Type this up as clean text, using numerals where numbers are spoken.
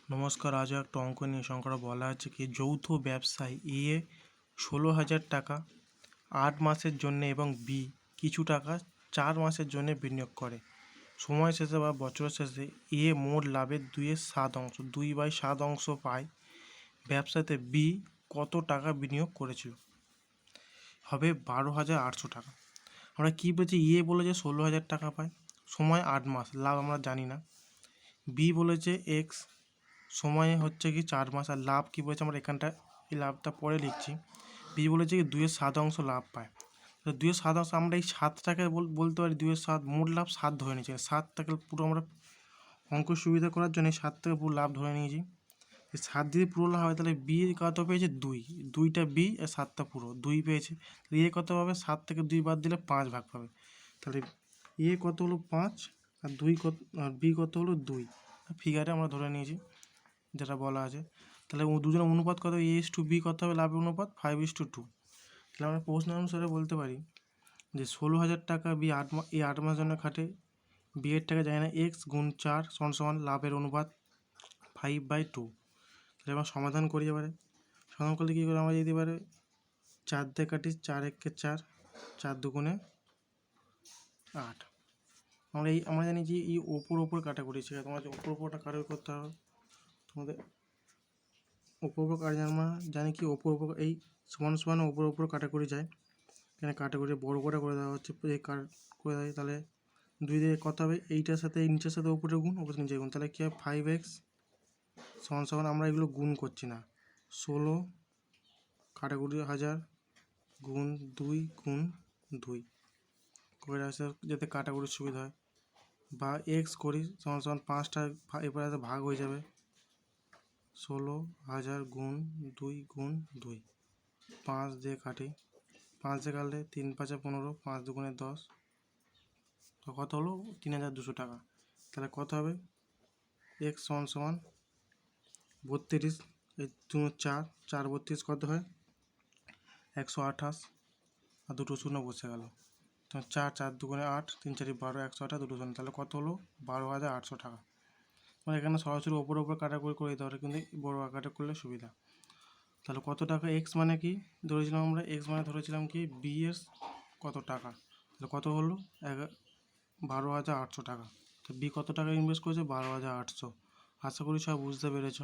নমস্কার। আজও একটা অঙ্ক নিয়ে সংখ্যাটা বলা আছে কি যৌথ ব্যবসায় এ 16,000 টাকা 8 মাসের জন্য এবং বি কিছু টাকা 4 মাসের জন্য বিনিয়োগ করে। সময় শেষে বা বছর শেষে এ মোট লাভের 2/7 পায়। ব্যবসাতে বি কত টাকা বিনিয়োগ করেছিল? হবে 12,800 টাকা। আমরা কী বলছি, এ বলেছে 16,000 টাকা পায়, সময় 8 মাস, লাভ আমরা জানি না। বি বলেছে এক্স, সময় হচ্ছে কি 4 মাস, আর লাভ কী বলেছে আমরা এখানটা এই লাভটা পরে লিখছি। বি বলেছে কি 2/7 লাভ পায়। তো 2/7 আমরা এই 7টাকে বলতে পারি 2/7, মোট লাভ 7 ধরে নিয়েছি। 7টাকে পুরো আমরা অঙ্ক সুবিধা করার জন্য 7টাকে পুরো লাভ ধরে নিয়েছি। 7 যদি পুরো লাভ হয় তাহলে বি কত পেয়েছে? 2টা বি আর 7টা পুরো 2 পেয়েছে। এ কত পাবে? 7 থেকে 2 বাদ দিলে 5 ভাগ পাবে। তাহলে এ কত হলো 5 আর 2 কত, আর বি কত হলো 2। ফিগারে আমরা ধরে নিয়েছি যেটা বলা আছে। তাহলে দুজনের অনুপাত কত? A/B কত হবে লাভের অনুপাত? 5:2। তাহলে আমরা প্রশ্ন অনুসারে বলতে পারি যে 16,000 টাকা বি 8 মাস জন্য খাটে, বি এর টাকা যায় না, এক্স গুণ 4 সমান লাভের অনুপাত 5/2। তাহলে আমরা সমাধান করি। এবারে সমাধান করলে কী করে আমরা যেতে পারে 4 দিয়ে কাটি, 4 একে 4, 4 দুগুণে 8। আমরা জানি যে এই ওপর কাটাকুটি ছিল, তোমাদের ওপরটা কাটাকুটি করতে হবে। তোমাদের ওপর কাটা আমরা জানি কি ওপর এই সমান ওপর কাটাকুটি যায়। এখানে কাটাকুটি বড় করে দেওয়া হচ্ছে, এই করে দেয়। তাহলে 2 দিয়ে কত হবে? এইটার সাথে এই নিচের সাথে ওপরে গুণ, ওপরে নিচে গুণ, তাহলে কী হবে? 5x সমান আমরা এগুলো গুণ করছি না, 16 কাটাকুটি 1000 গুণ 2 গুণ 2 করে আসে যাতে কাটাকুটির সুবিধা হয়। বা এক্স করি সমান 5টা এরপরে ভাগ হয়ে যাবে, 16,000 গুণ 2 গুণ 2। 5 দিয়ে কাটি, 5 দিয়ে কাটলে 3 5 15, 5 দুগুণে 10, তো কত হলো? 3,200 টাকা। তাহলে কত হবে? এক্স সমান 32, এই 4 4 32 কত হয়? 128, আর দুটো শূন্য বসে গেল। তো 4 4 দুগুণে 8, 3 4 12, 128, দুটো শূন্য, তাহলে কত হলো? 12,800 টাকা। মানে এখানে সরাসরি ওপর কাটাকুটি করে দিতে পারে, কিন্তু বড় আকারে করলে সুবিধা। তাহলে কত টাকা? এক্স মানে কি ধরেছিলাম আমরা? এক্স মানে ধরেছিলাম কি বি এর কত টাকা, তাহলে কত হলো? 12,800 টাকা। তো বি কত টাকা ইনভেস্ট করেছে? 12,800। আশা করি সব বুঝতে পেরেছ।